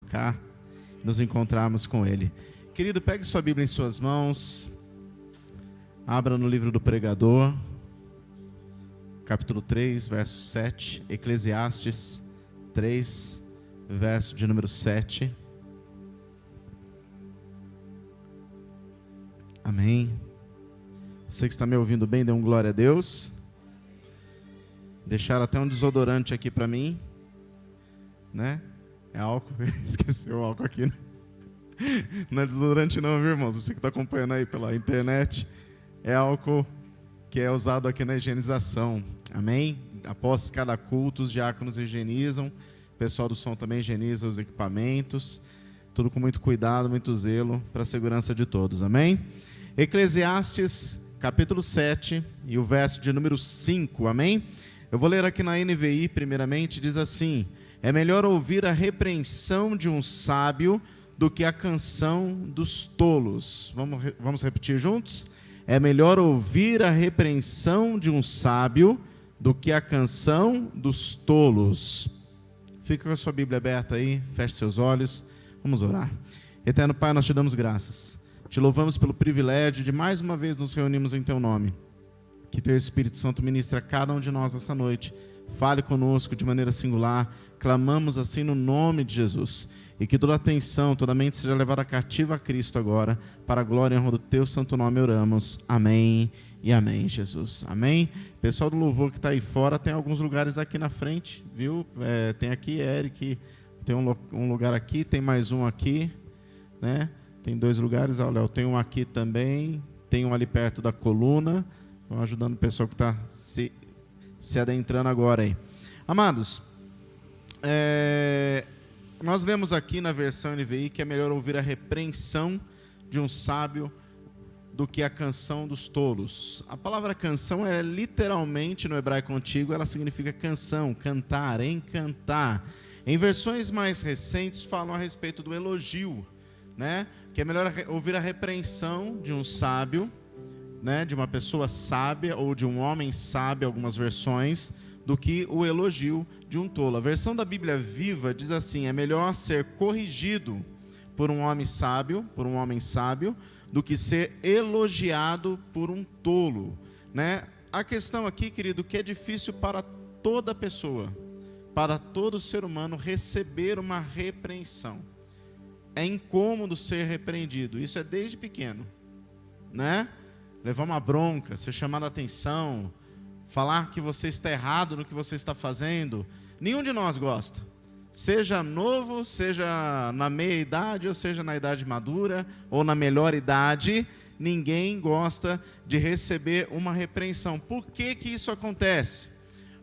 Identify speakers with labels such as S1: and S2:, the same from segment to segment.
S1: tocar, nos encontrarmos com Ele. Querido, pegue sua Bíblia em suas mãos, abra no livro do Pregador, capítulo 3, verso 7, Eclesiastes 3, verso de número 7. Amém. Você que está me ouvindo bem, dê um glória a Deus. Deixaram até um desodorante aqui para mim, né? É álcool, esqueci o álcool aqui, né? Não é desodorante não, viu, irmãos? Você que está acompanhando aí pela internet, é álcool que é usado aqui na higienização, amém? Após cada culto, os diáconos higienizam, o pessoal do som também higieniza os equipamentos, tudo com muito cuidado, muito zelo, para a segurança de todos, amém? Eclesiastes, capítulo 7, e o verso de número 5, amém? Eu vou ler aqui na NVI, primeiramente, diz assim: é melhor ouvir a repreensão de um sábio do que a canção dos tolos. Vamos repetir juntos? É melhor ouvir a repreensão de um sábio do que a canção dos tolos. Fica com a sua Bíblia aberta aí, feche seus olhos, vamos orar. Eterno Pai, nós te damos graças, te louvamos pelo privilégio de mais uma vez nos reunirmos em Teu nome. Que Teu Espírito Santo ministre a cada um de nós essa noite, fale conosco de maneira singular, clamamos assim no nome de Jesus. E que toda atenção, toda mente seja levada cativa a Cristo agora, para a glória e honra do Teu santo nome oramos. Amém e amém, Jesus. Amém? Pessoal do louvor que está aí fora, tem alguns lugares aqui na frente, viu? Tem aqui, Eric, tem um lugar aqui, tem mais um aqui, né? Tem 2 lugares, olha, eu tenho um aqui também, tem um ali perto da coluna. Vão ajudando o pessoal que está se adentrando agora aí. Amados, nós lemos aqui na versão NVI que é melhor ouvir a repreensão de um sábio do que a canção dos tolos. A palavra canção é literalmente, no hebraico antigo, ela significa canção, cantar, encantar. Em versões mais recentes falam a respeito do elogio, né? Que é melhor ouvir a repreensão de um sábio, né, de uma pessoa sábia ou de um homem sábio, algumas versões, do que o elogio de um tolo. A versão da Bíblia Viva diz assim: é melhor ser corrigido por um homem sábio, do que ser elogiado por um tolo, né? A questão aqui, querido, que é difícil para toda pessoa, para todo ser humano receber uma repreensão. É incômodo ser repreendido, isso é desde pequeno, né? Levar uma bronca, ser chamado a atenção, falar que você está errado no que você está fazendo, nenhum de nós gosta. Seja novo, seja na meia idade, ou seja na idade madura, ou na melhor idade, ninguém gosta de receber uma repreensão. Por que que isso acontece?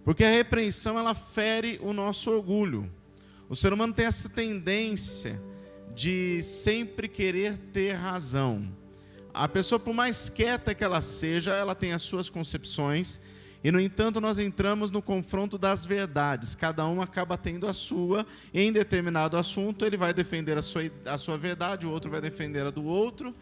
S1: Porque a repreensão, ela fere o nosso orgulho. O ser humano tem essa tendência de sempre querer ter razão. A pessoa, por mais quieta que ela seja, ela tem as suas concepções, e no entanto nós entramos no confronto das verdades. Cada um acaba tendo a sua, e em determinado assunto ele vai defender a sua verdade, o outro vai defender a do outro,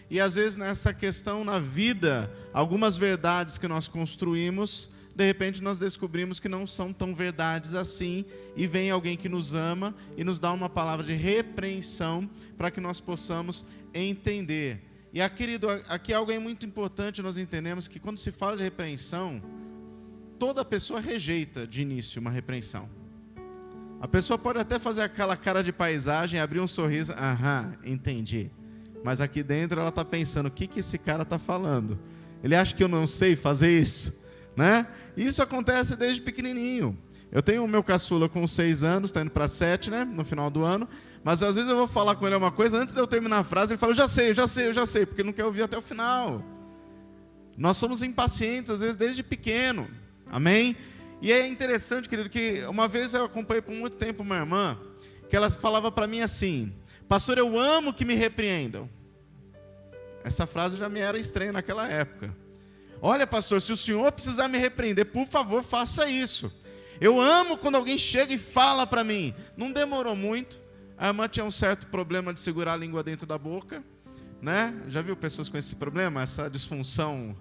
S1: e às vezes nessa questão na vida, algumas verdades que nós construímos, de repente nós descobrimos que não são tão verdades assim, e vem alguém que nos ama e nos dá uma palavra de repreensão para que nós possamos entender. E, querido, aqui algo é muito importante, nós entendemos que quando se fala de repreensão, toda pessoa rejeita de início uma repreensão. A pessoa pode até fazer aquela cara de paisagem, abrir um sorriso, entendi. Mas aqui dentro ela está pensando, o que esse cara está falando? Ele acha que eu não sei fazer isso, né? Isso acontece desde pequenininho. Eu tenho o meu caçula com 6 anos, está indo para 7, né? No final do ano. Mas às vezes eu vou falar com ele uma coisa, antes de eu terminar a frase, ele fala, eu já sei, porque ele não quer ouvir até o final. Nós somos impacientes, às vezes, desde pequeno, amém? E é interessante, querido, que uma vez eu acompanhei por muito tempo uma irmã, que ela falava para mim assim, pastor, eu amo que me repreendam. Essa frase já me era estranha naquela época. Olha, pastor, se o senhor precisar me repreender, por favor, faça isso. Eu amo quando alguém chega e fala para mim. Não demorou muito. A irmã tinha um certo problema de segurar a língua dentro da boca, né? Já viu pessoas com esse problema, essa disfunção,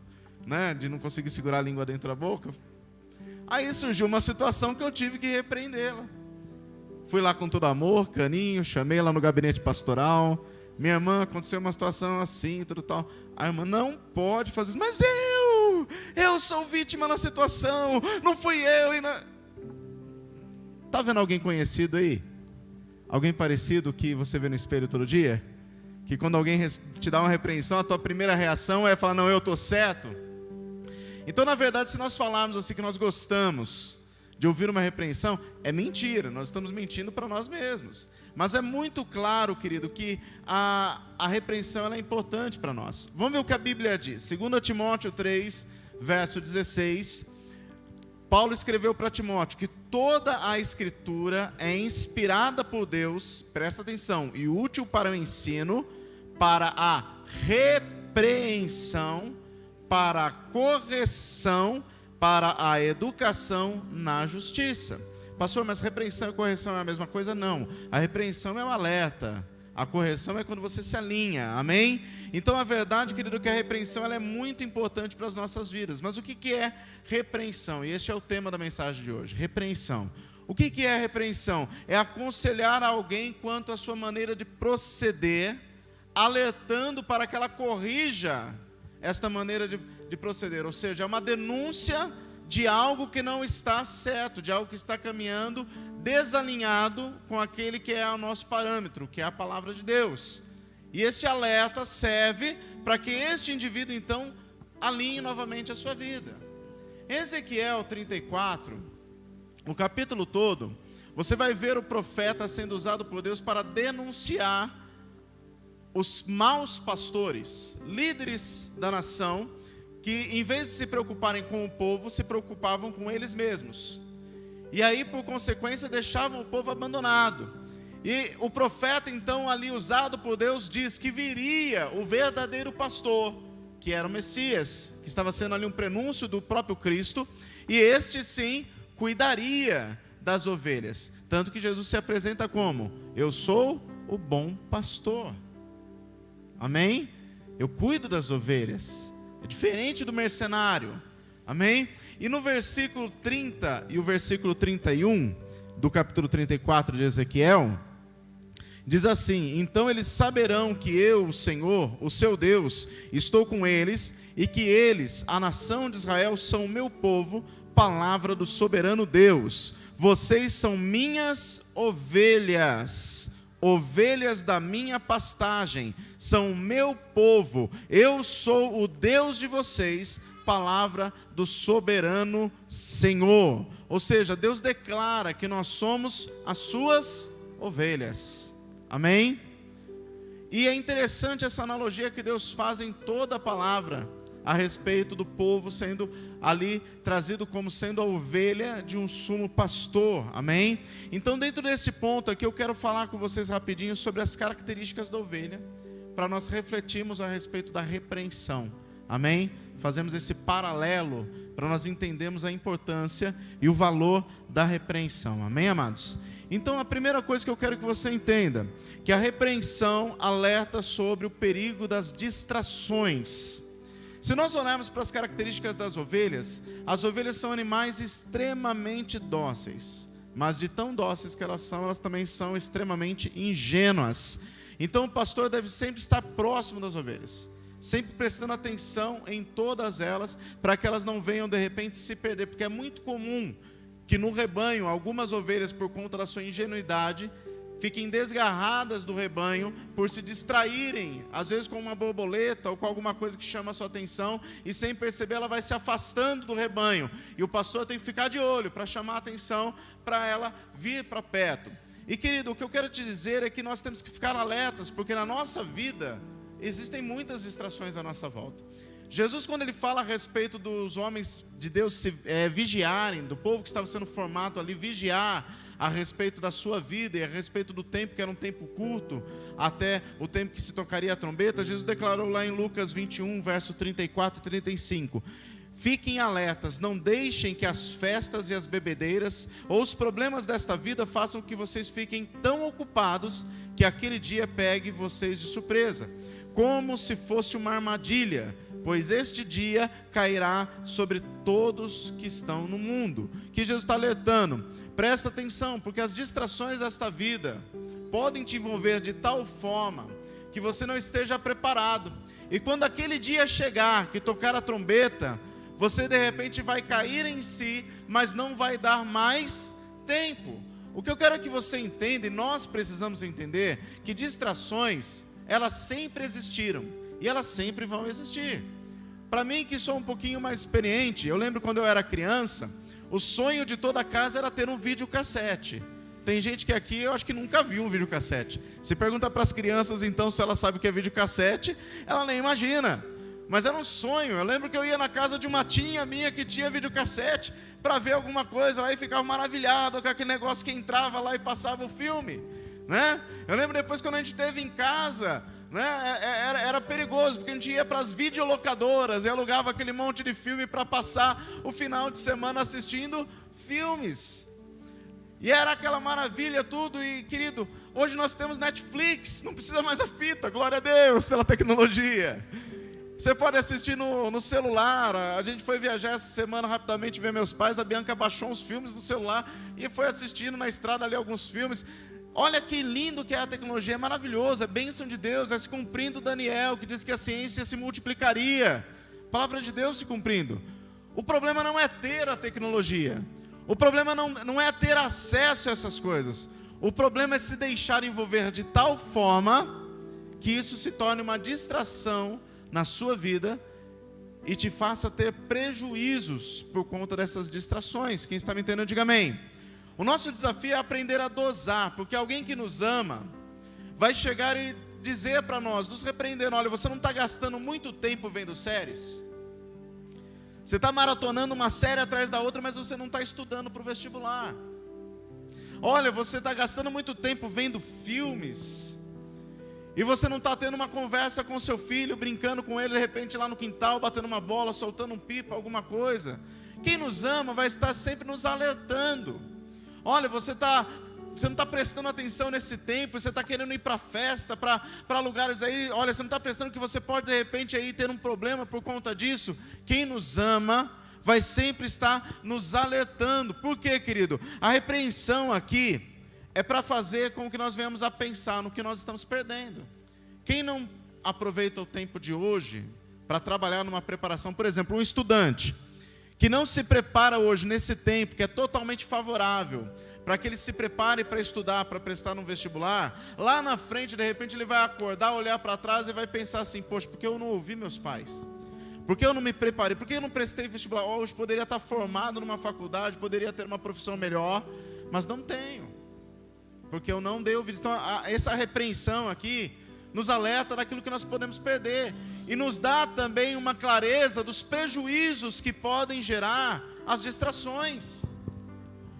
S1: né? De não conseguir segurar a língua dentro da boca? Aí surgiu uma situação que eu tive que repreendê-la. Fui lá com todo amor, carinho, chamei lá no gabinete pastoral. Minha irmã, aconteceu uma situação assim, tudo tal. A irmã, não pode fazer isso. Mas eu sou vítima na situação, não fui eu. Tá vendo alguém conhecido aí? Alguém parecido que você vê no espelho todo dia? Que quando alguém te dá uma repreensão, a tua primeira reação é falar, não, eu estou certo. Então, na verdade, se nós falarmos assim que nós gostamos de ouvir uma repreensão, é mentira, nós estamos mentindo para nós mesmos. Mas é muito claro, querido, que a repreensão ela é importante para nós. Vamos ver o que a Bíblia diz. 2 Timóteo 3, verso 16, Paulo escreveu para Timóteo que toda a Escritura é inspirada por Deus, presta atenção, e útil para o ensino, para a repreensão, para a correção, para a educação na justiça. Pastor, mas repreensão e correção é a mesma coisa? Não. A repreensão é um alerta. A correção é quando você se alinha. Amém? Então, a verdade, querido, que a repreensão ela é muito importante para as nossas vidas. Mas o que é repreensão? E este é o tema da mensagem de hoje. Repreensão. O que é repreensão? É aconselhar alguém quanto à sua maneira de proceder, alertando para que ela corrija esta maneira de proceder. Ou seja, é uma denúncia de algo que não está certo, de algo que está caminhando desalinhado com aquele que é o nosso parâmetro, que é a palavra de Deus. E este alerta serve para que este indivíduo, então, alinhe novamente a sua vida. Em Ezequiel 34, o capítulo todo, você vai ver o profeta sendo usado por Deus para denunciar os maus pastores, líderes da nação, que em vez de se preocuparem com o povo, se preocupavam com eles mesmos. E aí, por consequência, deixavam o povo abandonado. E o profeta, então, ali usado por Deus, diz que viria o verdadeiro pastor, que era o Messias, que estava sendo ali um prenúncio do próprio Cristo, e este sim cuidaria das ovelhas. Tanto que Jesus se apresenta como: eu sou o bom pastor. Amém? Eu cuido das ovelhas. É diferente do mercenário. Amém? E no versículo 30 e o versículo 31 do capítulo 34 de Ezequiel, diz assim: então eles saberão que eu, o Senhor, o seu Deus, estou com eles, e que eles, a nação de Israel, são o meu povo, palavra do soberano Deus. Vocês são minhas ovelhas, ovelhas da minha pastagem, são o meu povo, eu sou o Deus de vocês, palavra do soberano Senhor. Ou seja, Deus declara que nós somos as suas ovelhas. Amém? E é interessante essa analogia que Deus faz em toda a palavra a respeito do povo sendo ali trazido como sendo a ovelha de um sumo pastor. Amém? Então, dentro desse ponto aqui, eu quero falar com vocês rapidinho sobre as características da ovelha, para nós refletirmos a respeito da repreensão. Amém? Fazemos esse paralelo para nós entendermos a importância e o valor da repreensão. Amém, amados? Então, a primeira coisa que eu quero que você entenda, que a repreensão alerta sobre o perigo das distrações. Se nós olharmos para as características das ovelhas, as ovelhas são animais extremamente dóceis, mas de tão dóceis que elas também são extremamente ingênuas. Então o pastor deve sempre estar próximo das ovelhas, sempre prestando atenção em todas elas, para que elas não venham de repente se perder, porque é muito comum que no rebanho, algumas ovelhas, por conta da sua ingenuidade, fiquem desgarradas do rebanho por se distraírem, às vezes com uma borboleta ou com alguma coisa que chama a sua atenção, e sem perceber ela vai se afastando do rebanho, e o pastor tem que ficar de olho para chamar a atenção, para ela vir para perto. E querido, o que eu quero te dizer é que nós temos que ficar alertas, porque na nossa vida existem muitas distrações à nossa volta. Jesus, quando ele fala a respeito dos homens de Deus se vigiarem, do povo que estava sendo formado ali, vigiar a respeito da sua vida e a respeito do tempo, que era um tempo curto, até o tempo que se tocaria a trombeta, Jesus declarou lá em Lucas 21, verso 34 e 35, fiquem alertas, não deixem que as festas e as bebedeiras, ou os problemas desta vida, façam que vocês fiquem tão ocupados, que aquele dia pegue vocês de surpresa, como se fosse uma armadilha, pois este dia cairá sobre todos que estão no mundo. Que Jesus está alertando Presta atenção, porque as distrações desta vida podem te envolver de tal forma que você não esteja preparado. E quando aquele dia chegar, que tocar a trombeta, você de repente vai cair em si, mas não vai dar mais tempo. O que eu quero é que você entenda, e nós precisamos entender, que distrações, elas sempre existiram, e elas sempre vão existir. Para mim, que sou um pouquinho mais experiente, eu lembro quando eu era criança, o sonho de toda casa era ter um videocassete. Tem gente que aqui, eu acho que nunca viu um videocassete. Se pergunta para as crianças, então, se ela sabe o que é videocassete, ela nem imagina. Mas era um sonho. Eu lembro que eu ia na casa de uma tia minha que tinha videocassete para ver alguma coisa lá e ficava maravilhado com aquele negócio que entrava lá e passava o filme, né? Eu lembro depois quando a gente esteve em casa, né? Era perigoso, porque a gente ia para as videolocadoras e alugava aquele monte de filme para passar o final de semana assistindo filmes. E era aquela maravilha tudo. E querido, hoje nós temos Netflix, não precisa mais a fita, glória a Deus pela tecnologia. Você pode assistir no celular. A gente foi viajar essa semana rapidamente ver meus pais. A Bianca baixou uns filmes no celular e foi assistindo na estrada ali alguns filmes. Olha que lindo que é a tecnologia, é maravilhoso, é bênção de Deus, é se cumprindo Daniel, que diz que a ciência se multiplicaria. Palavra de Deus se cumprindo. O problema não é ter a tecnologia. O problema não é ter acesso a essas coisas. O problema é se deixar envolver de tal forma que isso se torne uma distração na sua vida e te faça ter prejuízos por conta dessas distrações. Quem está me entendendo, diga amém. O nosso desafio é aprender a dosar, porque alguém que nos ama vai chegar e dizer para nós, nos repreendendo: olha, você não está gastando muito tempo vendo séries? Você está maratonando uma série atrás da outra, mas você não está estudando para o vestibular. Olha, você está gastando muito tempo vendo filmes, e você não está tendo uma conversa com seu filho, brincando com ele, de repente lá no quintal, batendo uma bola, soltando um pipa, alguma coisa. Quem nos ama vai estar sempre nos alertando. Olha, você não está prestando atenção nesse tempo, você está querendo ir para festa, para lugares aí. Olha, você não está prestando que você pode de repente aí ter um problema por conta disso. Quem nos ama vai sempre estar nos alertando. Por quê, querido? A repreensão aqui é para fazer com que nós venhamos a pensar no que nós estamos perdendo. Quem não aproveita o tempo de hoje para trabalhar numa preparação, por exemplo, um estudante que não se prepara hoje nesse tempo, que é totalmente favorável, para que ele se prepare para estudar, para prestar no vestibular, lá na frente, de repente, ele vai acordar, olhar para trás e vai pensar assim: poxa, por que eu não ouvi meus pais? Por que eu não me preparei? Por que eu não prestei vestibular? Hoje poderia estar formado numa faculdade, poderia ter uma profissão melhor, mas não tenho, porque eu não dei ouvido. Então, essa repreensão aqui nos alerta daquilo que nós podemos perder e nos dá também uma clareza dos prejuízos que podem gerar as distrações.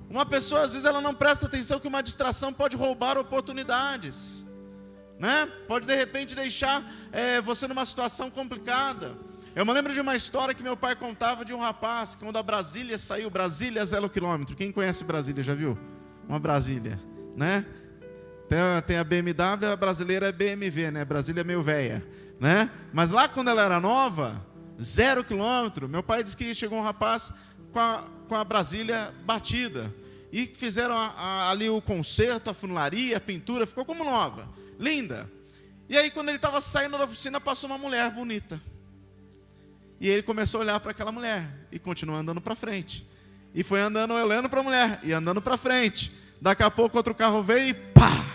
S1: Uma pessoa, às vezes, ela não presta atenção que uma distração pode roubar oportunidades, né? Pode, de repente, deixar você numa situação complicada. Eu me lembro de uma história que meu pai contava de um rapaz, que quando a Brasília saiu, Brasília 0 km. Quem conhece Brasília, já viu? Uma Brasília, né? Tem a BMW, a brasileira é BMW, né? Brasília é meio velha, né? Mas lá quando ela era nova, 0 km, meu pai disse que chegou um rapaz com a Brasília batida. E fizeram ali o conserto, a funilaria, a pintura, ficou como nova, linda. E aí quando ele estava saindo da oficina, passou uma mulher bonita. E ele começou a olhar para aquela mulher e continuou andando para frente. E foi andando, olhando para a mulher e andando para frente. Daqui a pouco outro carro veio e pá!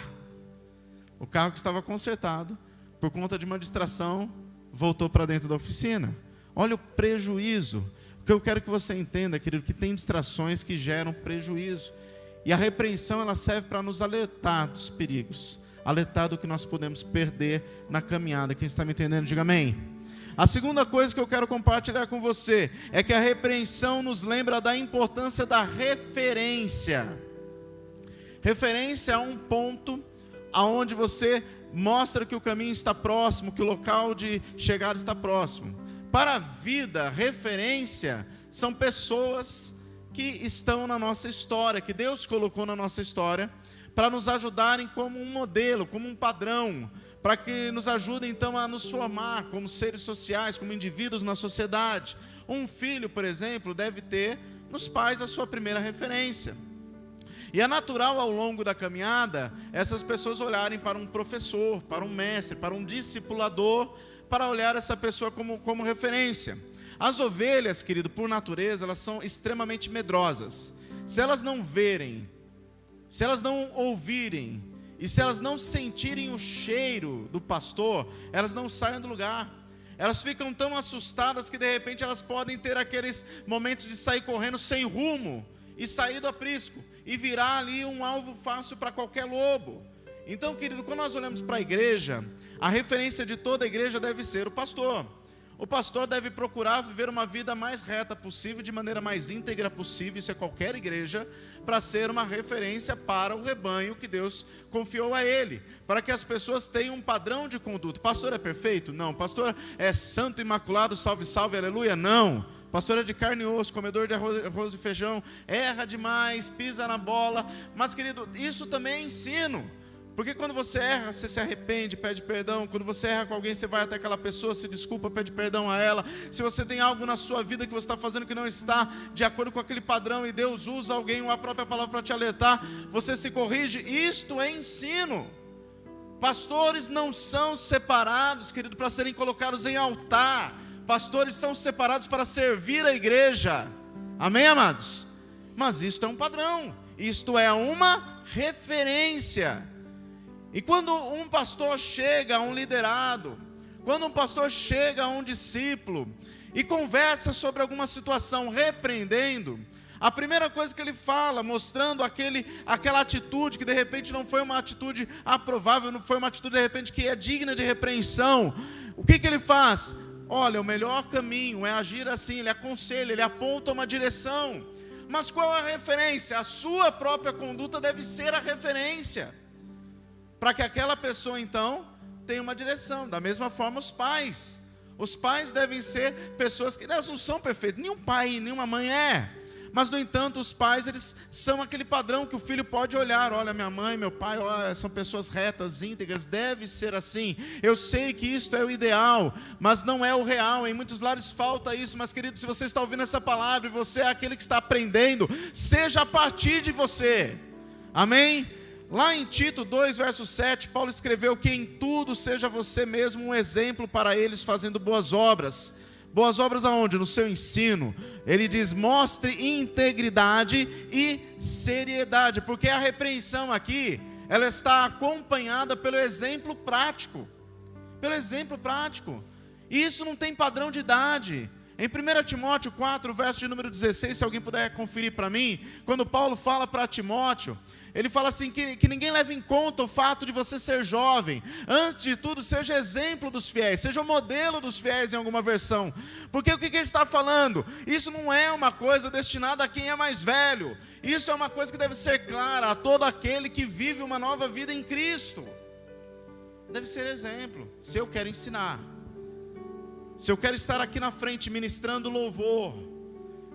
S1: O carro que estava consertado, por conta de uma distração, voltou para dentro da oficina. Olha o prejuízo. O que eu quero que você entenda, querido, que tem distrações que geram prejuízo. E a repreensão, ela serve para nos alertar dos perigos, alertar do que nós podemos perder na caminhada. Quem está me entendendo, diga amém. A segunda coisa que eu quero compartilhar com você é que a repreensão nos lembra da importância da referência. Referência é um ponto aonde você mostra que o caminho está próximo, que o local de chegada está próximo. Para a vida, referência são pessoas que estão na nossa história, que Deus colocou na nossa história, para nos ajudarem como um modelo, como um padrão, para que nos ajudem então a nos formar como seres sociais, como indivíduos na sociedade. Um filho, por exemplo, deve ter nos pais a sua primeira referência. E é natural ao longo da caminhada, essas pessoas olharem para um professor, para um mestre, para um discipulador, para olhar essa pessoa como referência. As ovelhas, querido, por natureza, elas são extremamente medrosas. Se elas não verem, se elas não ouvirem, e se elas não sentirem o cheiro do pastor, elas não saem do lugar. Elas ficam tão assustadas que de repente elas podem ter aqueles momentos de sair correndo sem rumo, e sair do aprisco, e virar ali um alvo fácil para qualquer lobo. Então, querido, quando nós olhamos para a igreja, a referência de toda a igreja deve ser o pastor. O pastor deve procurar viver uma vida mais reta possível, de maneira mais íntegra possível, isso é qualquer igreja, para ser uma referência para o rebanho que Deus confiou a ele, para que as pessoas tenham um padrão de conduta. Pastor é perfeito? Não. Pastor é santo, imaculado, salve, salve, aleluia? Não. Pastor é de carne e osso, comedor de arroz e feijão, erra demais, pisa na bola. Mas, querido, isso também é ensino. Porque quando você erra, você se arrepende, pede perdão. Quando você erra com alguém, você vai até aquela pessoa, se desculpa, pede perdão a ela. Se você tem algo na sua vida que você está fazendo que não está de acordo com aquele padrão, e Deus usa alguém ou a própria palavra para te alertar, você se corrige. Isto é ensino. Pastores não são separados, querido, para serem colocados em altar. Pastores são separados para servir a igreja. Amém, amados? Mas isto é um padrão, isto é uma referência. E quando um pastor chega a um liderado, quando um pastor chega a um discípulo e conversa sobre alguma situação repreendendo, a primeira coisa que ele fala, mostrando aquela atitude que de repente não foi uma atitude aprovável, não foi uma atitude de repente que é digna de repreensão, o que ele faz? Olha, o melhor caminho é agir assim, ele aconselha, ele aponta uma direção. Mas qual é a referência? A sua própria conduta deve ser a referência, para que aquela pessoa então tenha uma direção. Da mesma forma os pais devem ser pessoas que elas não são perfeitas, nenhum pai, nenhuma mãe é, mas no entanto os pais, eles são aquele padrão que o filho pode olhar. Olha, minha mãe, meu pai, olha, são pessoas retas, íntegras, deve ser assim. Eu sei que isto é o ideal, mas não é o real. Em muitos lares falta isso. Mas, querido, se você está ouvindo essa palavra e você é aquele que está aprendendo, seja a partir de você. Amém? Lá em Tito 2, verso 7, Paulo escreveu que em tudo seja você mesmo um exemplo para eles, fazendo boas obras. Boas obras aonde? No seu ensino. Ele diz, mostre integridade e seriedade, porque a repreensão aqui, ela está acompanhada pelo exemplo prático. Pelo exemplo prático. E isso não tem padrão de idade. Em 1 Timóteo 4, verso de número 16, se alguém puder conferir para mim, quando Paulo fala para Timóteo, ele fala assim, que ninguém leve em conta o fato de você ser jovem. Antes de tudo, seja exemplo dos fiéis, seja o modelo dos fiéis em alguma versão. Porque o que ele está falando? Isso não é uma coisa destinada a quem é mais velho. Isso é uma coisa que deve ser clara a todo aquele que vive uma nova vida em Cristo. Deve ser exemplo. Se eu quero ensinar, se eu quero estar aqui na frente ministrando louvor,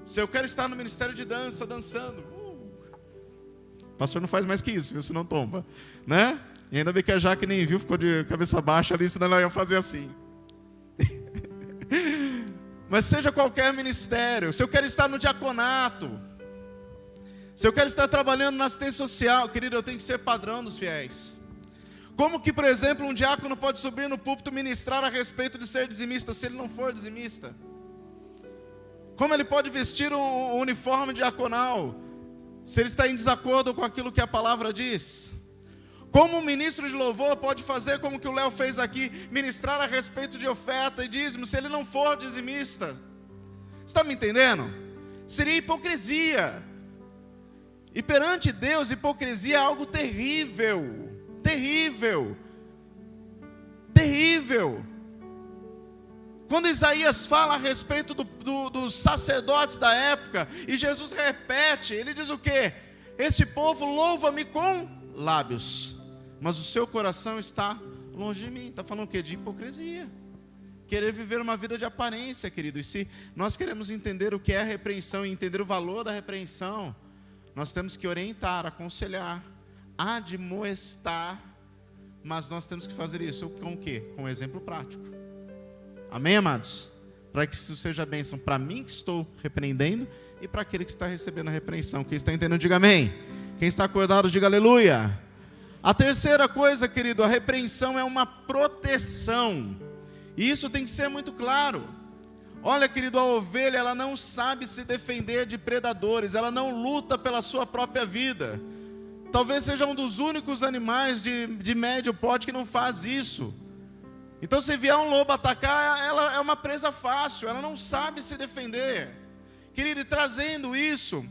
S1: se eu quero estar no ministério de dança, dançando, o pastor não faz mais que isso, viu? Senão tomba, né? E ainda bem que a Jaque nem viu, ficou de cabeça baixa ali, senão ela ia fazer assim. Mas seja qualquer ministério, se eu quero estar no diaconato, se eu quero estar trabalhando na assistência social, querido, eu tenho que ser padrão dos fiéis. Como que, por exemplo, um diácono pode subir no púlpito e ministrar a respeito de ser dizimista, se ele não for dizimista? Como ele pode vestir um uniforme diaconal, se ele está em desacordo com aquilo que a palavra diz? Como um ministro de louvor pode fazer como que o Léo fez aqui, ministrar a respeito de oferta e dízimo, se ele não for dizimista? Você está me entendendo? Seria hipocrisia. E perante Deus, hipocrisia é algo terrível. Terrível. Terrível. Quando Isaías fala a respeito dos sacerdotes da época, e Jesus repete, ele diz o quê? Este povo louva-me com lábios, mas o seu coração está longe de mim. Está falando o quê? De hipocrisia. Querer viver uma vida de aparência, querido. E se nós queremos entender o que é a repreensão e entender o valor da repreensão, nós temos que orientar, aconselhar, admoestar, mas nós temos que fazer isso com o quê? Com um exemplo prático. Amém, amados? Para que isso seja bênção para mim que estou repreendendo e para aquele que está recebendo a repreensão. Quem está entendendo, diga amém. Quem está acordado, diga aleluia. A terceira coisa, querido, a repreensão é uma proteção. E isso tem que ser muito claro. Olha, querido, a ovelha, ela não sabe se defender de predadores, ela não luta pela sua própria vida. Talvez seja um dos únicos animais de médio porte que não faz isso. Então, se vier um lobo atacar, ela é uma presa fácil, ela não sabe se defender. Querido, e trazendo isso,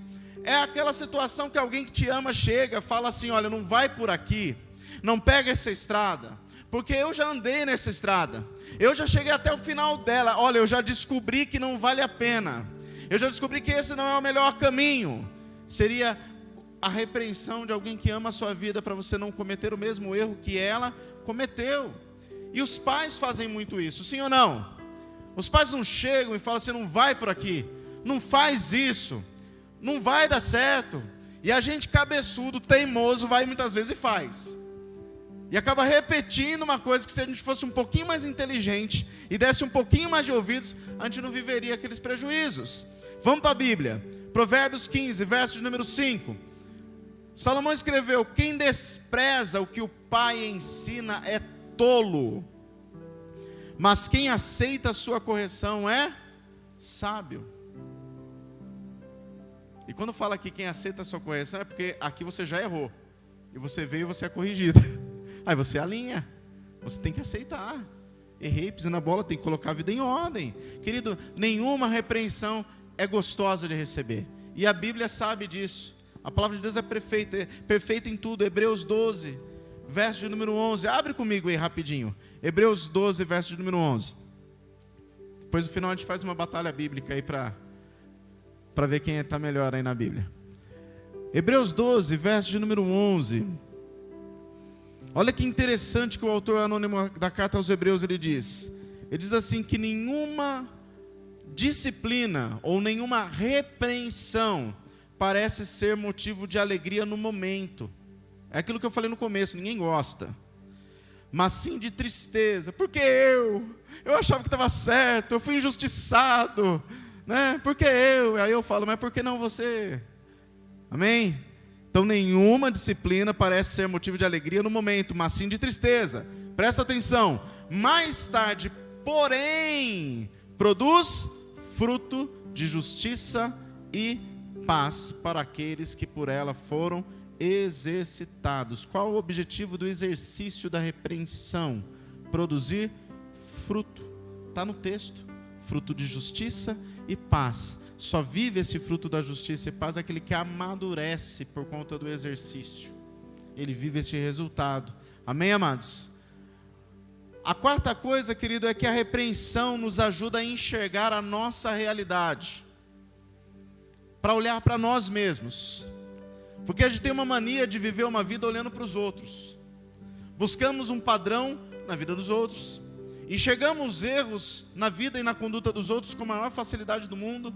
S1: é aquela situação que alguém que te ama chega, fala assim: olha, não vai por aqui, não pega essa estrada, porque eu já andei nessa estrada, eu já cheguei até o final dela, olha, eu já descobri que não vale a pena, eu já descobri que esse não é o melhor caminho. Seria a repreensão de alguém que ama a sua vida, para você não cometer o mesmo erro que ela cometeu. E os pais fazem muito isso, sim ou não? Os pais não chegam e falam assim: não vai por aqui, não faz isso, não vai dar certo. E a gente cabeçudo, teimoso, vai muitas vezes e faz. E acaba repetindo uma coisa que, se a gente fosse um pouquinho mais inteligente e desse um pouquinho mais de ouvidos, a gente não viveria aqueles prejuízos. Vamos para a Bíblia, Provérbios 15, verso de número 5. Salomão escreveu: quem despreza o que o pai ensina é tolo, mas quem aceita a sua correção é sábio. E quando fala aqui quem aceita a sua correção, é porque aqui você já errou, e você veio e você é corrigido. Aí você alinha, você tem que aceitar. Errei, pisei na bola, tem que colocar a vida em ordem. Querido, nenhuma repreensão é gostosa de receber, e a Bíblia sabe disso. A palavra de Deus é perfeita em tudo. Hebreus 12, verso de número 11. Abre comigo aí rapidinho. Hebreus 12, verso de número 11. Depois no final a gente faz uma batalha bíblica aí para ver quem está melhor aí na Bíblia. Hebreus 12, verso de número 11. Olha que interessante que o autor anônimo da carta aos Hebreus ele diz assim: que nenhuma disciplina ou nenhuma repreensão parece ser motivo de alegria no momento. É aquilo que eu falei no começo, ninguém gosta, mas sim de tristeza. Porque eu achava que estava certo, eu fui injustiçado, né? Porque aí eu falo: mas por que não você? Amém? Então nenhuma disciplina parece ser motivo de alegria no momento, mas sim de tristeza. Presta atenção: mais tarde, porém, produz fruto de justiça e paz para aqueles que por ela foram exercitados. Qual o objetivo do exercício da repreensão? Produzir fruto. Está no texto: fruto de justiça e paz. Só vive esse fruto da justiça e paz aquele que amadurece por conta do exercício. Ele vive esse resultado. Amém, amados? A quarta coisa, querido, é que a repreensão nos ajuda a enxergar a nossa realidade, para olhar para nós mesmos. Porque a gente tem uma mania de viver uma vida olhando para os outros. Buscamos um padrão na vida dos outros, enxergamos erros na vida e na conduta dos outros com a maior facilidade do mundo.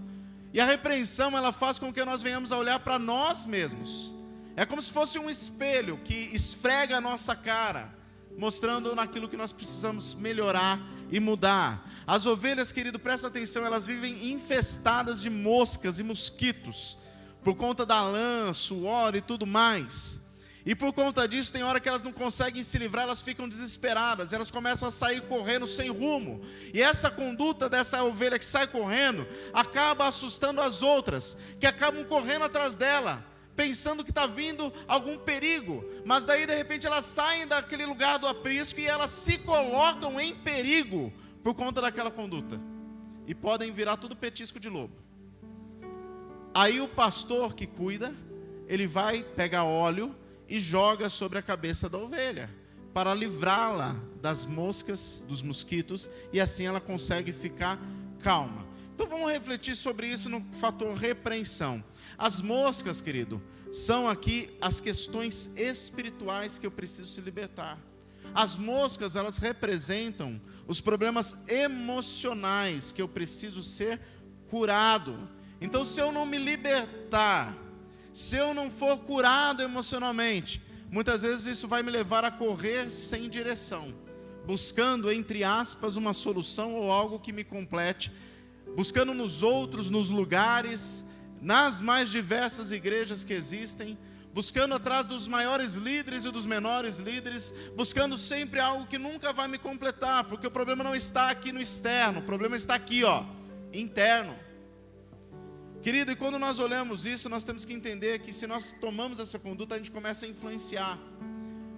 S1: E a repreensão, ela faz com que nós venhamos a olhar para nós mesmos. É como se fosse um espelho que esfrega a nossa cara, mostrando naquilo que nós precisamos melhorar e mudar. As ovelhas, querido, presta atenção, elas vivem infestadas de moscas e mosquitos, por conta da lã, suor e tudo mais. E por conta disso, tem hora que elas não conseguem se livrar, elas ficam desesperadas, elas começam a sair correndo sem rumo. E essa conduta dessa ovelha que sai correndo, acaba assustando as outras, que acabam correndo atrás dela, pensando que está vindo algum perigo. Mas daí de repente elas saem daquele lugar do aprisco e elas se colocam em perigo, por conta daquela conduta. E podem virar tudo petisco de lobo. Aí o pastor que cuida, ele vai pegar óleo e joga sobre a cabeça da ovelha, para livrá-la das moscas, dos mosquitos, e assim ela consegue ficar calma. Então vamos refletir sobre isso no fator repreensão. As moscas, querido, são aqui as questões espirituais que eu preciso se libertar. As moscas, elas representam os problemas emocionais que eu preciso ser curado. Então, se eu não me libertar, se eu não for curado emocionalmente, muitas vezes isso vai me levar a correr sem direção, buscando, entre aspas, uma solução ou algo que me complete, buscando nos outros, nos lugares, nas mais diversas igrejas que existem, buscando atrás dos maiores líderes e dos menores líderes, buscando sempre algo que nunca vai me completar, porque o problema não está aqui no externo, o problema está aqui, interno. Querido, e quando nós olhamos isso, nós temos que entender que se nós tomamos essa conduta, a gente começa a influenciar.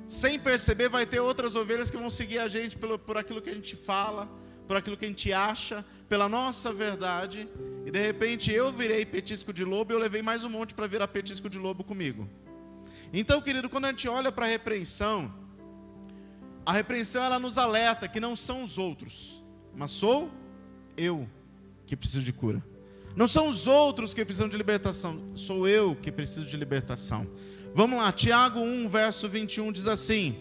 S1: Sem perceber, vai ter outras ovelhas que vão seguir a gente por aquilo que a gente fala, por aquilo que a gente acha, pela nossa verdade, e de repente eu virei petisco de lobo e eu levei mais um monte para virar petisco de lobo comigo. Então, querido, quando a gente olha para a repreensão ela nos alerta que não são os outros, mas sou eu que preciso de cura. Não são os outros que precisam de libertação, sou eu que preciso de libertação. Vamos lá, Tiago 1, verso 21 diz assim: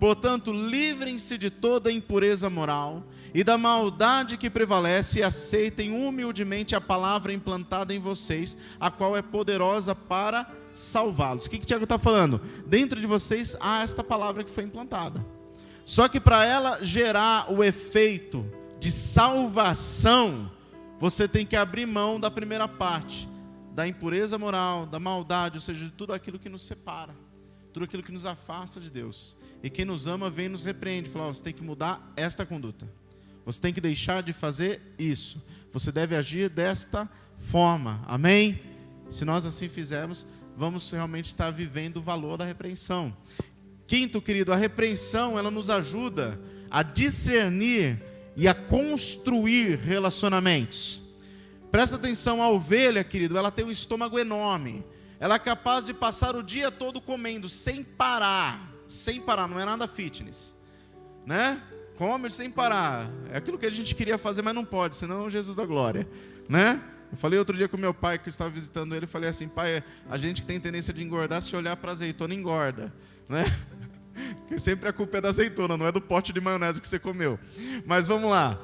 S1: portanto, livrem-se de toda impureza moral e da maldade que prevalece, e aceitem humildemente a palavra implantada em vocês, a qual é poderosa para salvá-los. O que Tiago está falando? Dentro de vocês há esta palavra que foi implantada. Só que para ela gerar o efeito de salvação, você tem que abrir mão da primeira parte, da impureza moral, da maldade, ou seja, de tudo aquilo que nos separa, tudo aquilo que nos afasta de Deus. E quem nos ama vem e nos repreende, fala: você tem que mudar esta conduta, você tem que deixar de fazer isso, você deve agir desta forma, amém? Se nós assim fizermos, vamos realmente estar vivendo o valor da repreensão. Quinto, querido, a repreensão, ela nos ajuda a discernir e a construir relacionamentos. Presta atenção, a ovelha, querido, ela tem um estômago enorme, ela é capaz de passar o dia todo comendo, sem parar, não é nada fitness, né? Come sem parar, é aquilo que a gente queria fazer, mas não pode, senão é Jesus da glória, né? Eu falei outro dia com meu pai, que eu estava visitando ele, falei assim: pai, a gente que tem tendência de engordar, se olhar para a azeitona, engorda, né? Porque sempre a culpa é da azeitona, não é do pote de maionese que você comeu. Mas vamos lá,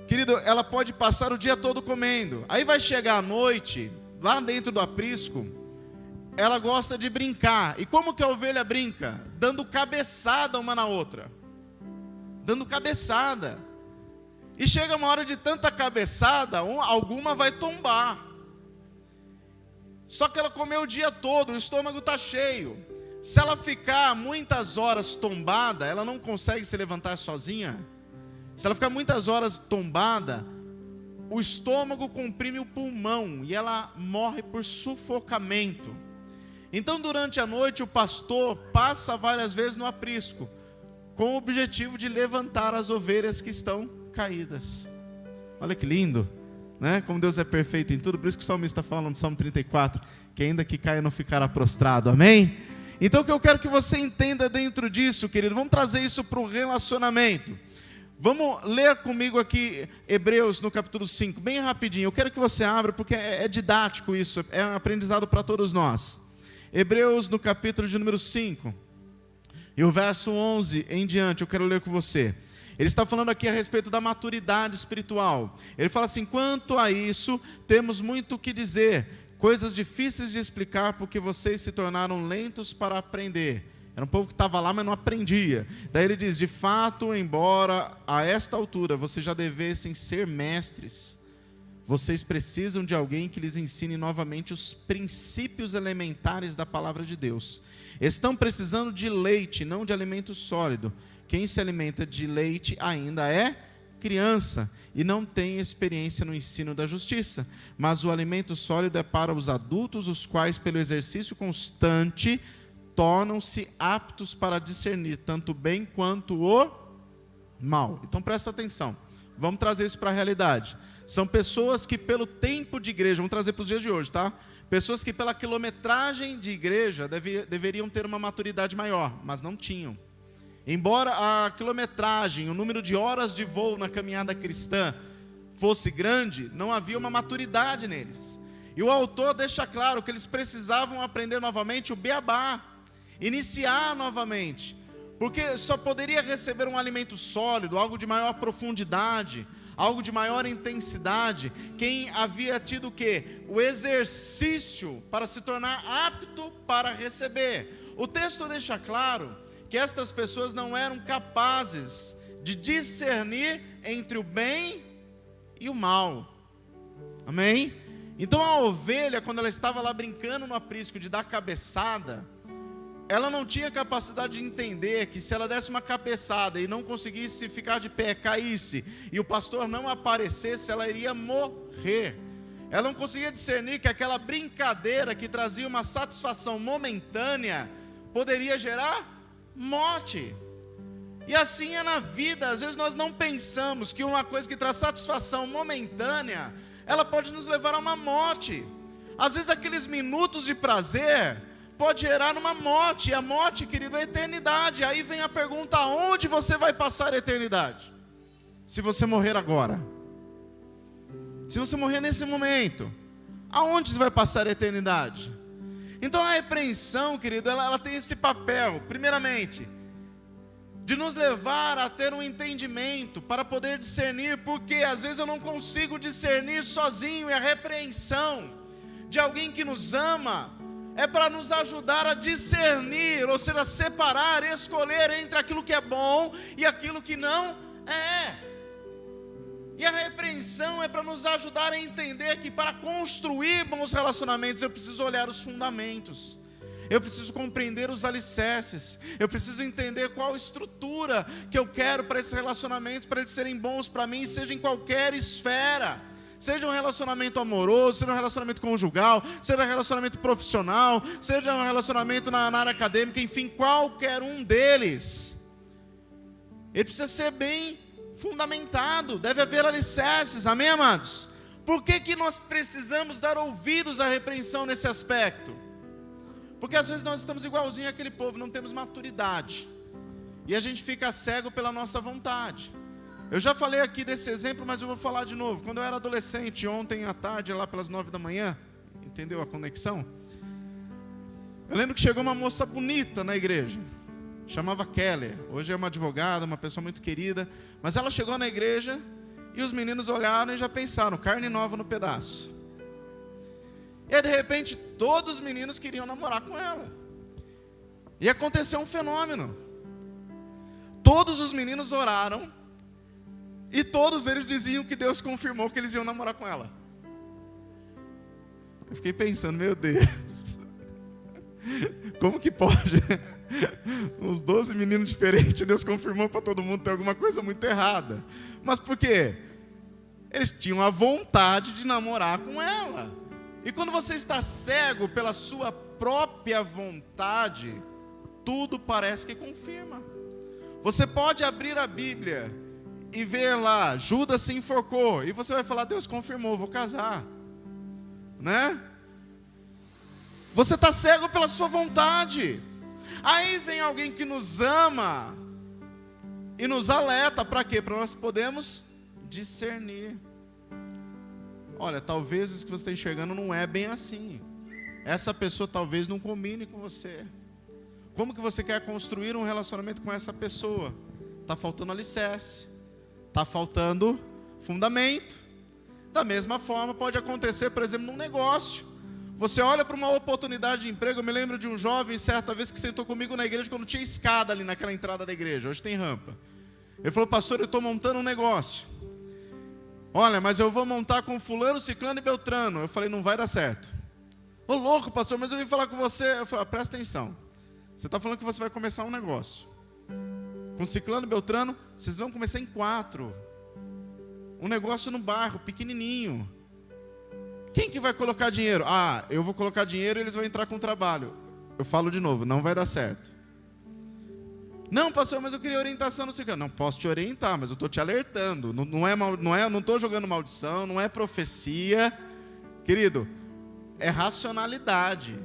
S1: querido, ela pode passar o dia todo comendo, aí vai chegar à noite, lá dentro do aprisco, ela gosta de brincar. E como que a ovelha brinca? Dando cabeçada uma na outra, dando cabeçada. E chega uma hora de tanta cabeçada, alguma vai tombar. Só que ela comeu o dia todo, o estômago está cheio. Se ela ficar muitas horas tombada, ela não consegue se levantar sozinha. Se ela ficar muitas horas tombada, o estômago comprime o pulmão e ela morre por sufocamento. Então, durante a noite, o pastor passa várias vezes no aprisco, com o objetivo de levantar as ovelhas que estão caídas. Olha que lindo, né? Como Deus é perfeito em tudo. Por isso que o salmista fala no Salmo 34, que ainda que caia não ficará prostrado, amém? Então o que eu quero que você entenda dentro disso, querido, vamos trazer isso para o relacionamento. Vamos ler comigo aqui Hebreus no capítulo 5, bem rapidinho. Eu quero que você abra, porque é didático isso, é um aprendizado para todos nós. Hebreus no capítulo de número 5, e o verso 11 em diante, eu quero ler com você. Ele está falando aqui a respeito da maturidade espiritual. Ele fala assim: quanto a isso, temos muito o que dizer, coisas difíceis de explicar, porque vocês se tornaram lentos para aprender. Era um povo que estava lá, mas não aprendia. Daí ele diz: de fato, embora a esta altura vocês já devessem ser mestres, vocês precisam de alguém que lhes ensine novamente os princípios elementares da palavra de Deus. Estão precisando de leite, não de alimento sólido. Quem se alimenta de leite ainda é criança e não tem experiência no ensino da justiça. Mas o alimento sólido é para os adultos, os quais, pelo exercício constante, tornam-se aptos para discernir tanto o bem quanto o mal. Então presta atenção, vamos trazer isso para a realidade. São pessoas que pelo tempo de igreja, vamos trazer para os dias de hoje, tá? Pessoas que pela quilometragem de igreja deveriam ter uma maturidade maior, mas não tinham. Embora a quilometragem, o número de horas de voo na caminhada cristã fosse grande, não havia uma maturidade neles. E o autor deixa claro que eles precisavam aprender novamente o beabá, iniciar novamente, porque só poderia receber um alimento sólido, algo de maior profundidade, algo de maior intensidade, quem havia tido o quê? O exercício para se tornar apto para receber. O texto deixa claro que estas pessoas não eram capazes de discernir entre o bem e o mal, amém? Então a ovelha, quando ela estava lá brincando no aprisco de dar cabeçada, ela não tinha capacidade de entender que se ela desse uma cabeçada e não conseguisse ficar de pé, caísse, e o pastor não aparecesse, ela iria morrer. Ela não conseguia discernir que aquela brincadeira que trazia uma satisfação momentânea poderia gerar morte. E assim é na vida. Às vezes nós não pensamos que uma coisa que traz satisfação momentânea, ela pode nos levar a uma morte. Às vezes aqueles minutos de prazer pode gerar uma morte. E a morte, querido, é a eternidade. Aí vem a pergunta: aonde você vai passar a eternidade? Se você morrer agora, se você morrer nesse momento, aonde você vai passar a eternidade? Então a repreensão, querido, ela tem esse papel, primeiramente, de nos levar a ter um entendimento para poder discernir, porque às vezes eu não consigo discernir sozinho, e a repreensão de alguém que nos ama é para nos ajudar a discernir, ou seja, separar, escolher entre aquilo que é bom e aquilo que não é. E a repreensão é para nos ajudar a entender que para construir bons relacionamentos eu preciso olhar os fundamentos, eu preciso compreender os alicerces, eu preciso entender qual estrutura que eu quero para esses relacionamentos, para eles serem bons para mim, seja em qualquer esfera, seja um relacionamento amoroso, seja um relacionamento conjugal, seja um relacionamento profissional, seja um relacionamento na área acadêmica, enfim, qualquer um deles, ele precisa ser bem fundamentado, deve haver alicerces, amém, amados? Por que nós precisamos dar ouvidos à repreensão nesse aspecto? Porque às vezes nós estamos igualzinho àquele povo, não temos maturidade, e a gente fica cego pela nossa vontade. Eu já falei aqui desse exemplo, mas eu vou falar de novo. Quando eu era adolescente, ontem à tarde, lá pelas 9 da manhã, entendeu a conexão? Eu lembro que chegou uma moça bonita na igreja, chamava Keller, hoje é uma advogada, uma pessoa muito querida, mas ela chegou na igreja e os meninos olharam e já pensaram: carne nova no pedaço. E aí, de repente, todos os meninos queriam namorar com ela, e aconteceu um fenômeno. Todos os meninos oraram e todos eles diziam que Deus confirmou que eles iam namorar com ela. Eu fiquei pensando: meu Deus, como que pode? Uns 12 meninos diferentes, Deus confirmou para todo mundo, tem alguma coisa muito errada. Mas por quê? Eles tinham a vontade de namorar com ela. E quando você está cego pela sua própria vontade, tudo parece que confirma. Você pode abrir a Bíblia e ver lá: Judas se enforcou, e você vai falar: Deus confirmou, vou casar, né? Você está cego pela sua vontade. Aí vem alguém que nos ama e nos alerta, para quê? Para nós podermos discernir. Olha, talvez isso que você está enxergando não é bem assim. Essa pessoa talvez não combine com você. Como que você quer construir um relacionamento com essa pessoa? Está faltando alicerce, está faltando fundamento. Da mesma forma pode acontecer, por exemplo, num negócio. Você olha para uma oportunidade de emprego. Eu me lembro de um jovem, certa vez, que sentou comigo na igreja quando tinha escada ali naquela entrada da igreja. Hoje tem rampa. Ele falou: pastor, eu estou montando um negócio. Olha, mas eu vou montar com fulano, ciclano e beltrano. Eu falei: não vai dar certo. Ô louco, pastor, mas eu vim falar com você. Eu falei: presta atenção. Você está falando que você vai começar um negócio com ciclano e beltrano, vocês vão começar em 4. Um negócio no bairro, pequenininho. Quem que vai colocar dinheiro? Ah, eu vou colocar dinheiro e eles vão entrar com trabalho. Eu falo de novo: não vai dar certo. Não, pastor, mas eu queria orientação no ciclano. Não posso te orientar, mas eu estou te alertando. Não estou jogando maldição, não é profecia. Querido, é racionalidade.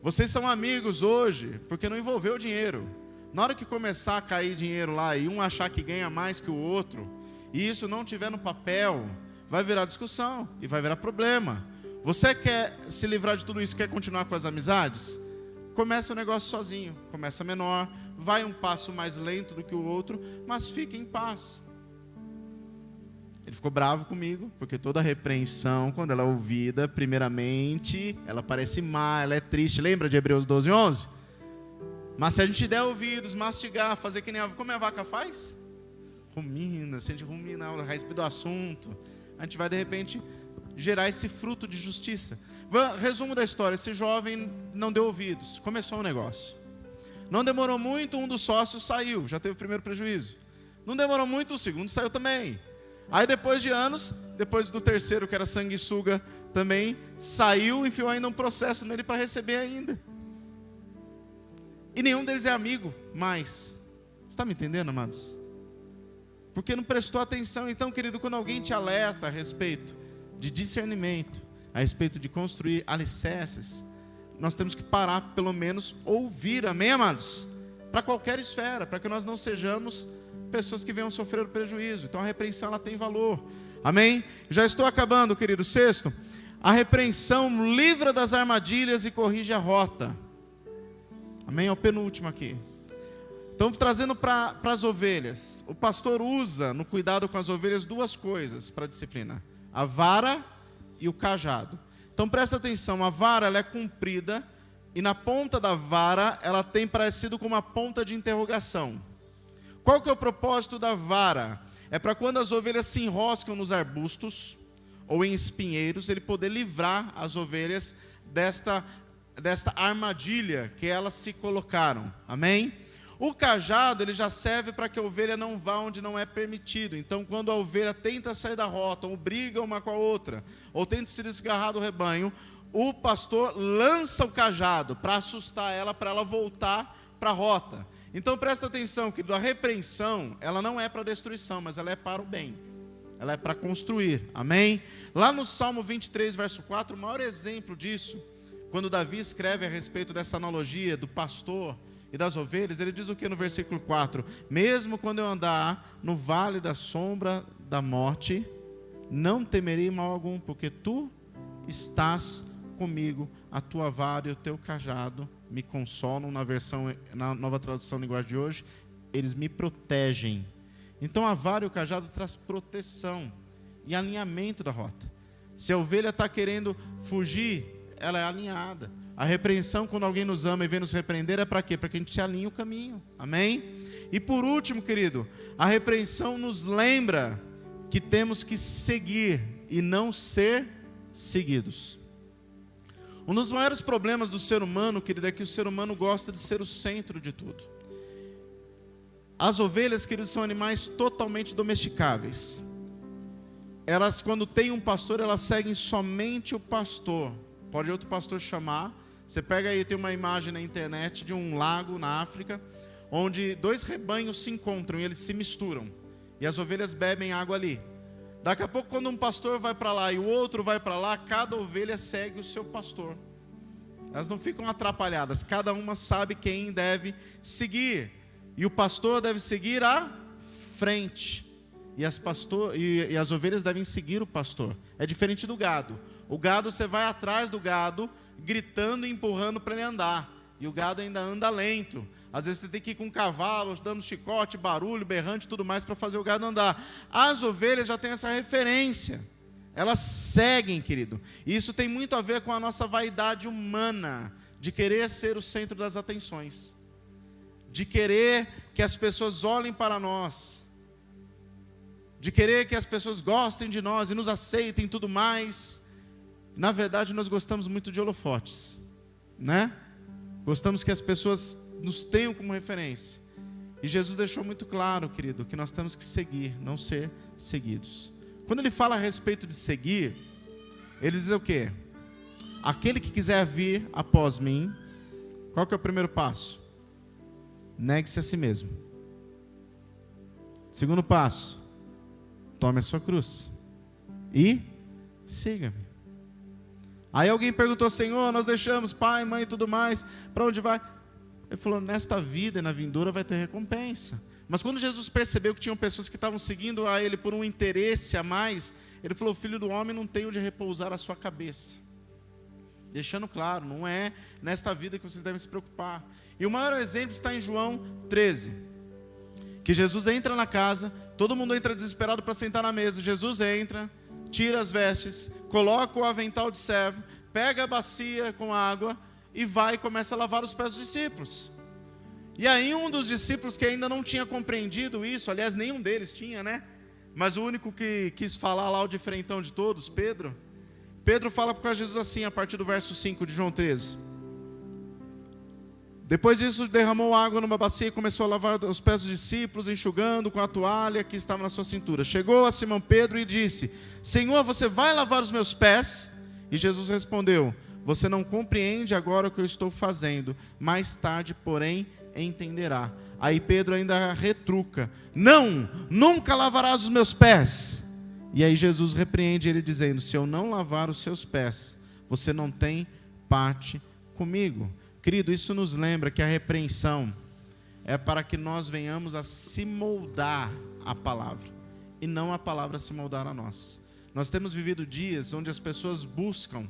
S1: Vocês são amigos hoje porque não envolveu dinheiro. Na hora que começar a cair dinheiro lá e um achar que ganha mais que o outro, e isso não tiver no papel, vai virar discussão e vai virar problema. Você quer se livrar de tudo isso, quer continuar com as amizades? Começa o negócio sozinho, começa menor, vai um passo mais lento do que o outro, mas fique em paz. Ele ficou bravo comigo, porque toda repreensão, quando ela é ouvida, primeiramente, ela parece má, ela é triste. Lembra de Hebreus 12:11? Mas se a gente der ouvidos, mastigar, fazer que nem como a vaca faz? Rumina, se a gente rumina a respeito do assunto, a gente vai de repente gerar esse fruto de justiça. Resumo da história: esse jovem não deu ouvidos, começou um negócio. Não demorou muito, um dos sócios saiu, já teve o primeiro prejuízo. Não demorou muito, o segundo saiu também. Aí depois de anos, depois do terceiro, que era sanguessuga, também saiu e enfiou ainda um processo nele para receber ainda. E nenhum deles é amigo mais. Você está me entendendo, amados? Porque não prestou atenção. Então, querido, quando alguém te alerta a respeito de discernimento, a respeito de construir alicerces, nós temos que parar, pelo menos ouvir, amém, amados? Para qualquer esfera, para que nós não sejamos pessoas que venham sofrer o prejuízo. Então a repreensão, ela tem valor, amém? Já estou acabando, querido. Sexto, a repreensão livra das armadilhas e corrige a rota, amém? É o penúltimo aqui. Então, trazendo para as ovelhas, o pastor usa no cuidado com as ovelhas duas coisas para a disciplina: a vara e o cajado. Então presta atenção, a vara, ela é comprida, e na ponta da vara ela tem parecido com uma ponta de interrogação. Qual que é o propósito da vara? É para quando as ovelhas se enroscam nos arbustos ou em espinheiros, ele poder livrar as ovelhas desta armadilha que elas se colocaram, amém? O cajado, ele já serve para que a ovelha não vá onde não é permitido. Então, quando a ovelha tenta sair da rota, ou briga uma com a outra, ou tenta se desgarrar do rebanho, o pastor lança o cajado para assustar ela, para ela voltar para a rota. Então, presta atenção, querido, a repreensão, ela não é para destruição, mas ela é para o bem. Ela é para construir, amém? Lá no Salmo 23, verso 4, o maior exemplo disso, quando Davi escreve a respeito dessa analogia do pastor e das ovelhas, ele diz o que no versículo 4? Mesmo quando eu andar no vale da sombra da morte, não temerei mal algum, porque tu estás comigo, a tua vara e o teu cajado me consolam. Na nova tradução linguagem de hoje, eles me protegem. Então a vara e o cajado traz proteção e alinhamento da rota. Se a ovelha está querendo fugir, ela é alinhada. A repreensão, quando alguém nos ama e vem nos repreender, é para quê? Para que a gente alinhe o caminho, amém? E por último, querido, a repreensão nos lembra que temos que seguir e não ser seguidos. Um dos maiores problemas do ser humano, querido, é que o ser humano gosta de ser o centro de tudo. As ovelhas, queridos, são animais totalmente domesticáveis. Elas, quando tem um pastor, elas seguem somente o pastor. Pode outro pastor chamar. Você pega aí, tem uma imagem na internet de um lago na África, onde dois rebanhos se encontram e eles se misturam. E as ovelhas bebem água ali. Daqui a pouco, quando um pastor vai para lá e o outro vai para lá, cada ovelha segue o seu pastor. Elas não ficam atrapalhadas, cada uma sabe quem deve seguir. E o pastor deve seguir à frente. E as ovelhas devem seguir o pastor. É diferente do gado. O gado, você vai atrás do gado, gritando e empurrando para ele andar. E o gado ainda anda lento. Às vezes você tem que ir com um cavalo, dando chicote, barulho, berrante e tudo mais para fazer o gado andar. As ovelhas já têm essa referência. Elas seguem, querido. E isso tem muito a ver com a nossa vaidade humana, de querer ser o centro das atenções, de querer que as pessoas olhem para nós, de querer que as pessoas gostem de nós e nos aceitem e tudo mais. Na verdade, nós gostamos muito de holofotes, né? Gostamos que as pessoas nos tenham como referência. E Jesus deixou muito claro, querido, que nós temos que seguir, não ser seguidos. Quando ele fala a respeito de seguir, ele diz o quê? Aquele que quiser vir após mim, qual que é o primeiro passo? Negue-se a si mesmo. Segundo passo, tome a sua cruz e siga-me. Aí alguém perguntou: Senhor, nós deixamos pai, mãe e tudo mais, para onde vai? Ele falou: nesta vida e na vindoura vai ter recompensa. Mas quando Jesus percebeu que tinham pessoas que estavam seguindo a ele por um interesse a mais, ele falou: o filho do homem não tem onde repousar a sua cabeça. Deixando claro, não é nesta vida que vocês devem se preocupar. E o maior exemplo está em João 13, que Jesus entra na casa, todo mundo entra desesperado para sentar na mesa. Jesus entra, tira as vestes, coloca o avental de servo, pega a bacia com água e vai e começa a lavar os pés dos discípulos. E aí um dos discípulos que ainda não tinha compreendido isso, aliás, nenhum deles tinha, né? Mas o único que quis falar lá, o diferentão de todos, Pedro, Pedro fala para Jesus assim, a partir do verso 5 de João 13. Depois disso, derramou água numa bacia e começou a lavar os pés dos discípulos, enxugando com a toalha que estava na sua cintura. Chegou a Simão Pedro e disse: Senhor, você vai lavar os meus pés? E Jesus respondeu: você não compreende agora o que eu estou fazendo, mais tarde, porém, entenderá. Aí Pedro ainda retruca: não, nunca lavarás os meus pés. E aí Jesus repreende ele dizendo: se eu não lavar os seus pés, você não tem parte comigo. Querido, isso nos lembra que a repreensão é para que nós venhamos a se moldar à palavra, e não a palavra se moldar a nós. Nós temos vivido dias onde as pessoas buscam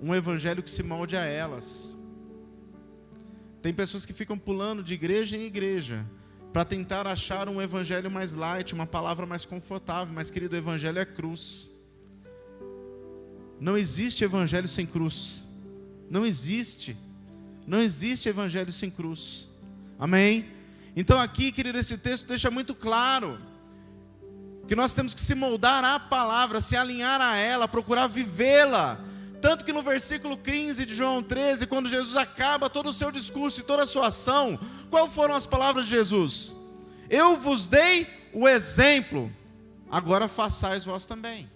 S1: um evangelho que se molde a elas. Tem pessoas que ficam pulando de igreja em igreja para tentar achar um evangelho mais light, uma palavra mais confortável. Mas, querido, o evangelho é cruz. Não existe evangelho sem cruz. Não existe. Não existe evangelho sem cruz. Amém? Então aqui, querido, esse texto deixa muito claro que nós temos que se moldar à palavra, se alinhar a ela, procurar vivê-la. Tanto que no versículo 15 de João 13, quando Jesus acaba todo o seu discurso e toda a sua ação, quais foram as palavras de Jesus? Eu vos dei o exemplo, agora façais vós também.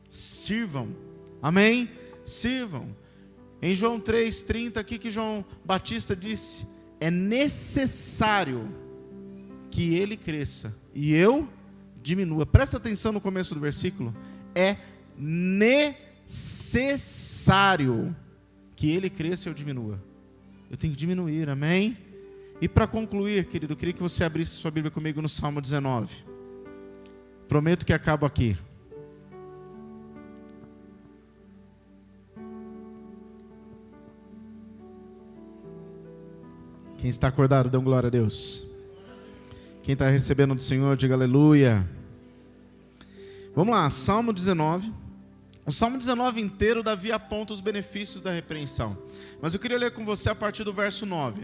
S1: Sirvam. Amém? Sirvam. Em João 3,30, aqui que João Batista disse: é necessário que ele cresça e eu diminua. Presta atenção no começo do versículo. É necessário que ele cresça e eu diminua. Eu tenho que diminuir, amém? E para concluir, querido, eu queria que você abrisse sua Bíblia comigo no Salmo 19. Prometo que acabo aqui. Quem está acordado, dê glória a Deus. Quem está recebendo do Senhor, diga aleluia. Vamos lá, Salmo 19. O Salmo 19 inteiro, Davi aponta os benefícios da repreensão. Mas eu queria ler com você a partir do verso 9.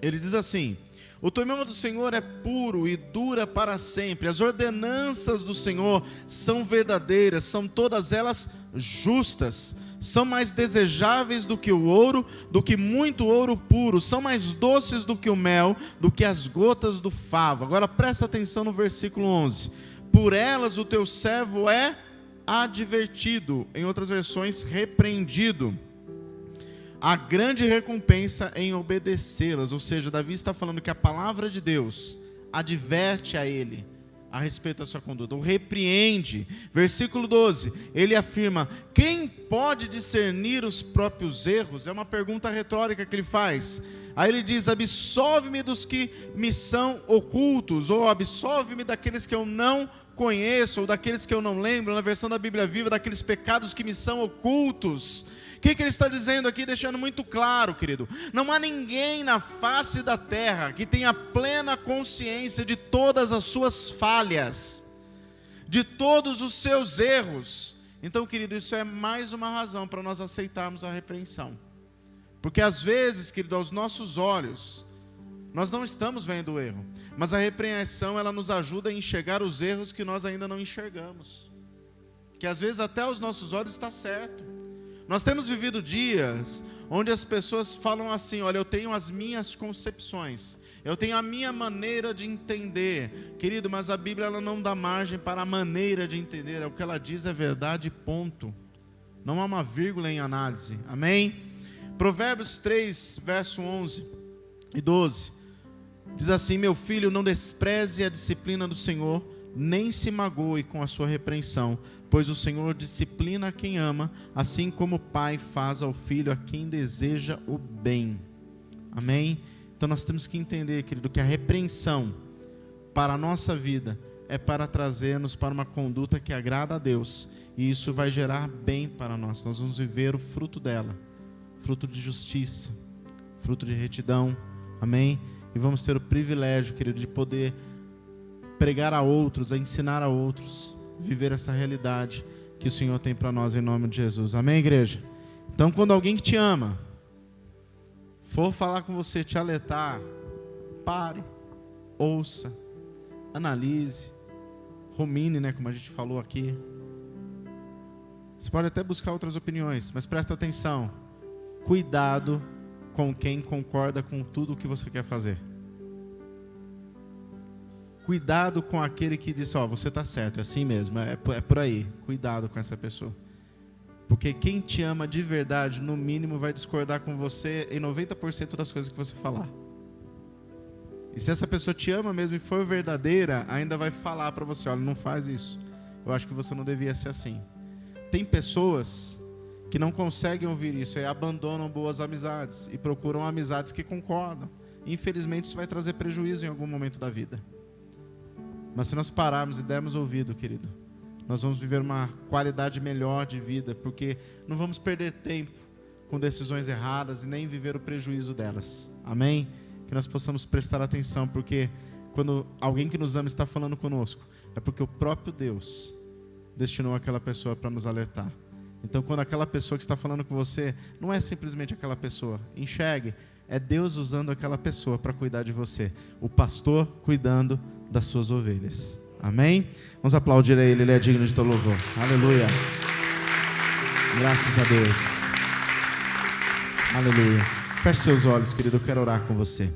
S1: Ele diz assim: o temor do Senhor é puro e dura para sempre. As ordenanças do Senhor são verdadeiras, são todas elas justas. São mais desejáveis do que o ouro, do que muito ouro puro. São mais doces do que o mel, do que as gotas do favo. Agora presta atenção no versículo 11. Por elas o teu servo é advertido. Em outras versões, repreendido. A grande recompensa em obedecê-las. Ou seja, Davi está falando que a palavra de Deus adverte a ele a respeito da sua conduta, o repreende. Versículo 12, ele afirma: quem pode discernir os próprios erros? É uma pergunta retórica que ele faz. Aí ele diz: absolve-me dos que me são ocultos, ou absolve-me daqueles que eu não conheço, ou daqueles que eu não lembro. Na versão da Bíblia Viva, daqueles pecados que me são ocultos. O que ele está dizendo aqui, deixando muito claro, querido? Não há ninguém na face da terra que tenha plena consciência de todas as suas falhas, de todos os seus erros. Então, querido, isso é mais uma razão para nós aceitarmos a repreensão. Porque às vezes, querido, aos nossos olhos, nós não estamos vendo o erro, mas a repreensão, ela nos ajuda a enxergar os erros que nós ainda não enxergamos. Que às vezes até aos nossos olhos está certo. Nós temos vivido dias onde as pessoas falam assim: olha, eu tenho as minhas concepções, eu tenho a minha maneira de entender. Querido, mas a Bíblia, ela não dá margem para a maneira de entender. O que ela diz é verdade, ponto. Não há uma vírgula em análise, amém? Provérbios 3, verso 11 e 12, diz assim: meu filho, não despreze a disciplina do Senhor, nem se magoe com a sua repreensão, pois o Senhor disciplina a quem ama, assim como o pai faz ao filho a quem deseja o bem. Amém? Então nós temos que entender, querido, que a repreensão para a nossa vida é para trazer-nos para uma conduta que agrada a Deus, e isso vai gerar bem para nós. Nós vamos viver o fruto dela, fruto de justiça, fruto de retidão. Amém? E vamos ter o privilégio, querido, de poder pregar a outros, a ensinar a outros, viver essa realidade que o Senhor tem para nós, em nome de Jesus. Amém, igreja? Então, quando alguém que te ama for falar com você, te alertar, pare, ouça, analise, rumine, como a gente falou aqui. Você pode até buscar outras opiniões, mas presta atenção. Cuidado com quem concorda com tudo o que você quer fazer. Cuidado com aquele que diz, você está certo, é assim mesmo, é por aí. Cuidado com essa pessoa. Porque quem te ama de verdade, no mínimo, vai discordar com você em 90% das coisas que você falar. E se essa pessoa te ama mesmo e for verdadeira, ainda vai falar para você, olha, não faz isso. Eu acho que você não devia ser assim. Tem pessoas que não conseguem ouvir isso e abandonam boas amizades e procuram amizades que concordam. Infelizmente, isso vai trazer prejuízo em algum momento da vida. Mas se nós pararmos e dermos ouvido, querido, nós vamos viver uma qualidade melhor de vida, porque não vamos perder tempo com decisões erradas e nem viver o prejuízo delas. Amém? Que nós possamos prestar atenção, porque quando alguém que nos ama está falando conosco, é porque o próprio Deus destinou aquela pessoa para nos alertar. Então, quando aquela pessoa que está falando com você, não é simplesmente aquela pessoa. Enxergue, é Deus usando aquela pessoa para cuidar de você. O pastor cuidando das suas ovelhas. Amém? Vamos aplaudir a Ele é digno de todo louvor. Aleluia. Graças a Deus. Aleluia. Feche seus olhos, querido, eu quero orar com você.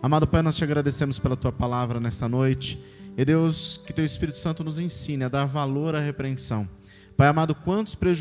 S1: Amado Pai, nós te agradecemos pela Tua palavra nesta noite. E Deus, que Teu Espírito Santo nos ensine a dar valor à repreensão. Pai amado, quantos prejuízos